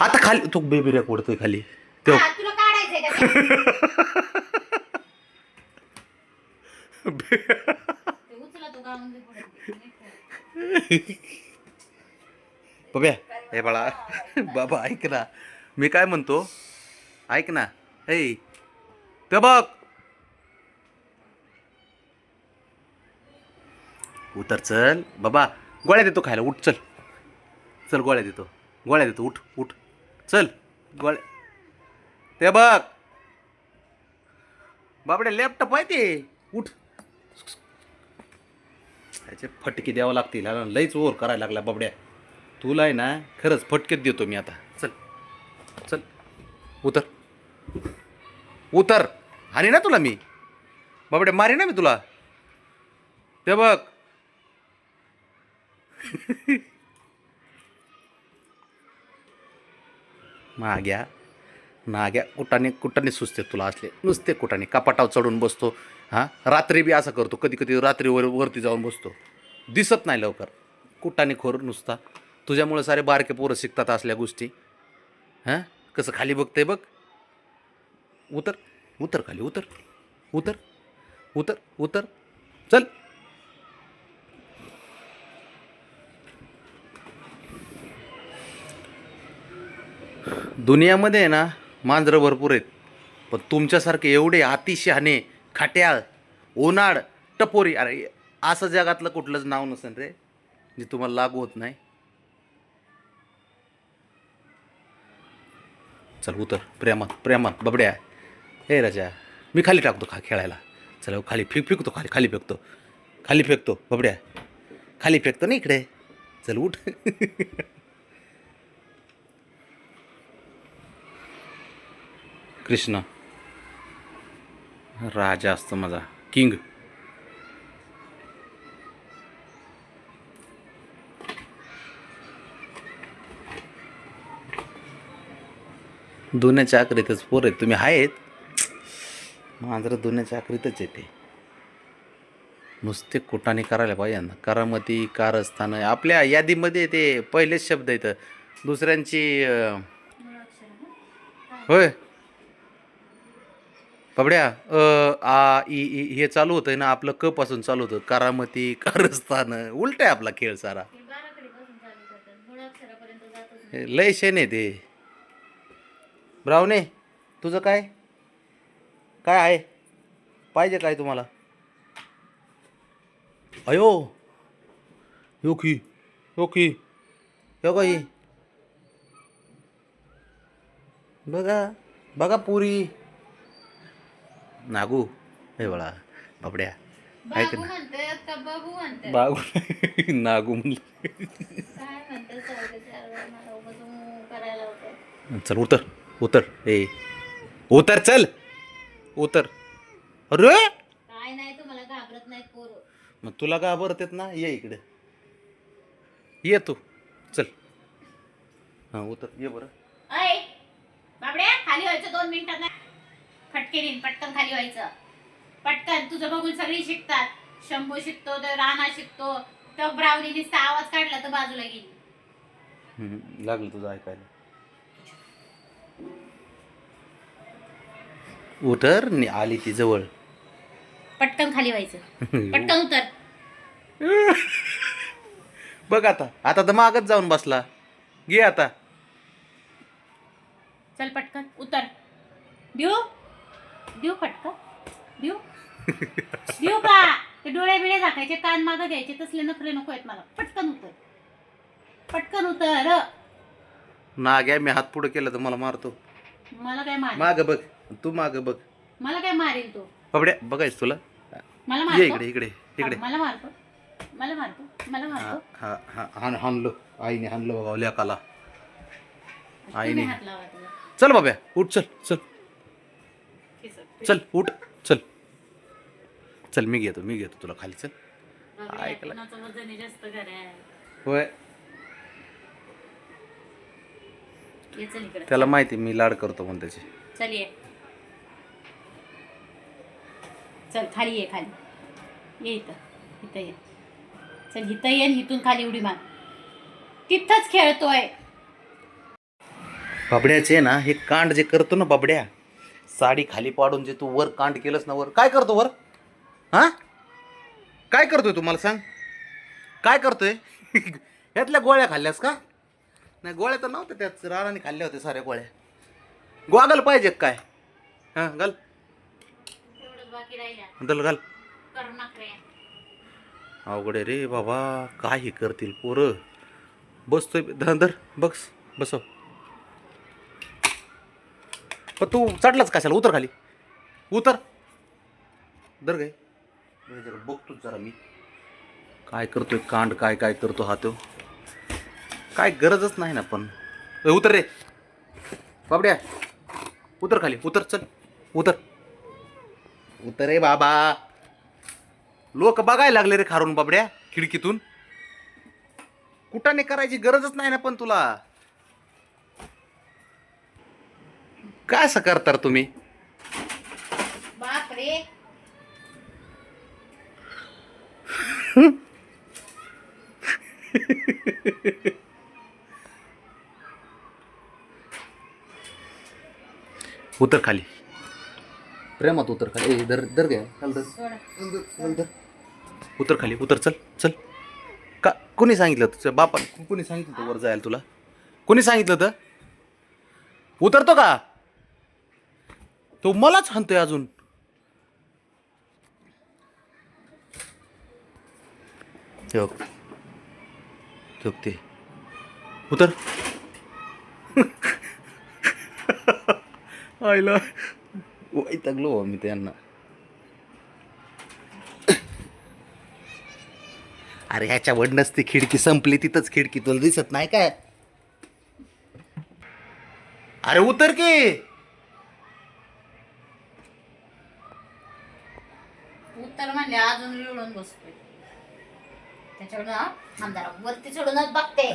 आता खाली तो बेबी रॅक उडतोय खाली तो हा, तुला काढायचंय का ते उचला तो गाऊन दे पुढे. बघ्या हे बाळा बाबा ऐक ना मी काय म्हणतो ऐक ना हे ते बघ उतर चल बाबा गोळ्या देतो खायला उठ चल चल गोळ्या देतो उठ उठ चल गोळ्या ते बघ बाबड्या लॅपटॉप आहे ते उठ त्याचे फटके द्यावं लागतील हा, लईच ओर करायला लागला बाबड्या तुला आहे ना खरंच फटकेच देतो मी आता चल चल उतर उतर हानी ना तुला मी बाबड्या मारी ना मी तुला ते बघ नाग्या नाग्या कुटाने सुचते तुला असले नुसते कुटाने कपाटावर चढून बसतो हां रात्री बी असं करतो कधी कधी रात्री वरती जाऊन बसतो दिसत नाही लवकर कुटाने खोर नुसता तुझ्यामुळे सारे बारके पोरं शिकतात असल्या गोष्टी हां कसं खाली बघते बघ उतर उतर खाली उतर उतर उतर उतर चल दुनियामध्ये आहे ना मांजरं भरपूर आहेत पण तुमच्यासारखे एवढे अतिशहाणे खाट्याळ ओनाड टपोरी अरे असं जगातलं कुठलंच नाव नसेल रे जे तुम्हाला लागू होत नाही चल उतर प्रेमात प्रेमात बबड्या हे राजा मी खाली टाकतो खेळायला चल खाली फेकतो खाली फेकतो बबड्या खाली फेकतो ना इकडे चल उठ कृष्ण राजा असतो माझा किंग दुन्याच्या आकरीतच पोर आहेत तुम्ही आहेत मांजर दुन्याच्या आकरीतच येते नुसते कुटाने करायला पाहिजे ना करामती कारस्थान आपल्या यादीमध्ये ते पहिलेच शब्द येतं दुसऱ्यांची होय बाबड्या आ ई ई हे चालू होतंय ना आपलं क पासून चालू होतं करामती कारस्थान उलट आहे आपला खेळ सारा लय शेने ते ब्रावणे तुझं काय काय आहे पाहिजे काय तुम्हाला अयो योकी योकी यो काही बघा बघा पुरी नागू हे बळा बाबड्या ऐक बाबू ना म्हणते का बाबू म्हणते बागू नागू म्हणलं काय म्हणते मला उगाच करायला होतं. चल उतर उतर ए उतर चल उतर अरे काय नाही तुम्हाला घाबरत नाही पोरं. मग तुला घाबरतेत ना ये इकडे ये तू चल हां उतर ये बरं अय बाबड्या खाली व्हायचं 2 मिनिटात नाही फटके देईन पटकन खाली व्हायचं पटकन तुझं बघून सगळी शिकतात शंभू शिकतो तर राणा शिकतो तर ब्राउनी नुसता आवाज काढला तर बाजूला गेली लागलं तुझं ऐकायला उतर आली ती जवळ पटकन खाली व्हायचं पटकन उतर बघ आता तर मागच जाऊन बसला घे आता चल पटकन उतर देऊ देऊ पटकन देऊ देऊ का ते डोळे बिळे झाकायचे कान मागं द्यायचे तसले नखरे नको आहेत मला पटकन उतर नाग्या मी हात पुढे केलं तर मला मारतो मला काय मार माग बघ तू माग बघ मला काय मारेल तो बाबड्या बघायच तुला मला ये मारतो इकडे इकडे इकडे मला मारतो हा हा हाणलं आईने हाणलं बघा लेकाला आईने हात लावा त्याला. चल बाब्या उठ चल चल चल उठ चल चल मी घेतो तुला खाली चल बाबड्या, ऐकलं. कोणाचं वजन जास्त करा होय ये चल इकडे त्याला माहिती मी लाड करतो म्हणून त्याची चल ये चल खाली ये खाली ये इथं ये चल इथं ये आणि इथून खाली उडी मार तिथंच खेळतोय बाबड्याचे ना हे कांड जे करतो ना बाबड्या, साडी खाली पाडून जे तू वर कांड केलंस ना वर, काय करतो वर? हा काय करतोय तू मला सांग, काय करतोय? ह्यातल्या गोळ्या खाल्ल्यास का? नाही गोळ्या तर नव्हत्या, त्याच राणाने खाल्ल्या होत्या साऱ्या गोळ्या. गोगल पाहिजे काय? हां घाल, तेवढंच बाकी राहिल्या दल घाल. करू नका. अवघड आहे रे बाबा, काय हे करतील पोरं. बसतोय धर बस बसव. पण तू चढलाच कशाला? उतर खाली, उतर. दर गे बघतोच जरा मी काय करतोय कांड, काय काय करतो हा तो. काय गरजच नाही ना पण. उतर रे बाबड्या, उतर खाली, उतर, चल उतर, उतर रे बाबा. लोक बघायला लागले रे खारून बाबड्या खिडकीतून. कुठाने करायची गरजच नाही ना पण तुला. काय असं करता तुम्ही? बाप रे. उतर खाली, प्रेमात उतर खाली. दर दर घ्या, चल दर, सोड. चल दर. उतर खाली, उतर, चल चल. का कोणी सांगितलं तुझ्या बापा? कोणी सांगितलं होतं वर जायला तुला? कोणी सांगितलं होतं? उतरतो का तो? मलाच हाणतोय अजून. ठेव ठेव ते, उतर. आईला वैतागलो हो मी त्यांना. अरे ह्याच्या वडनच ती खिडकी संपली, तिथंच खिडकी तुला दिसत नाही काय? अरे उतर की. उत्तर म्हणले अजून लिळून बसतोय त्याच्याकडून. आमदार वरती चढूनच बघते.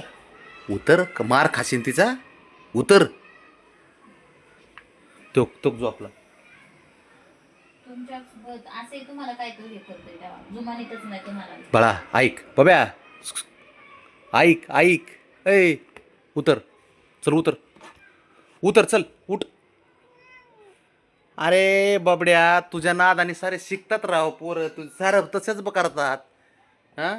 उतर, मार खाशीन तिचा. उतर. तो तो झोपला. तुमच्या असे तुम्हाला काय तू हे करतोय तेव्हा जुमानीतच नाही तुम्हाला. बाळा ऐक, बब्या ऐक ऐक. ऐ उतर, चल उतर, उतर चल उठ. अरे बाबड्या, तुझ्या नादाने सारे शिकतात राव पोरं, तू सारं तसेच करतात. हा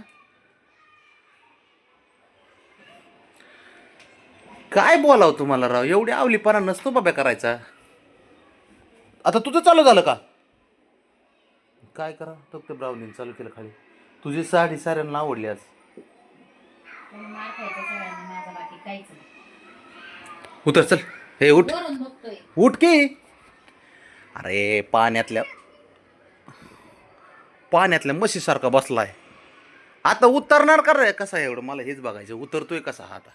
काय बोलाव तुम्हाला राव, एवढी आवलीपणा नसतो बाब्या करायचा. आता तुझं चालू झालं का? काय करा तो ते ब्राउनिंग चालू केलं खाली. तुझी साडी साऱ्यांना आवडली आज. तुम्ही मार खायचा सगळ्यांनी, माझा बाकी काहीच नाही. उतर चल. हे उठ, वरून बघतोय. उठ की. अरे पाण्यातल्या म्हशीसारखा बसलाय. आता उतरणार का रे? कसा एवढं मला हेच बघायचं, उतरतोय कसा हा आता?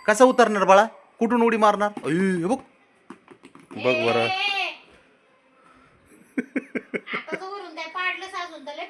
कसा उतरणार बाळा? कुठून उडी मारणार? हे बघ बघ बरं. आता जो वरून काय पाडलं साजून तर लय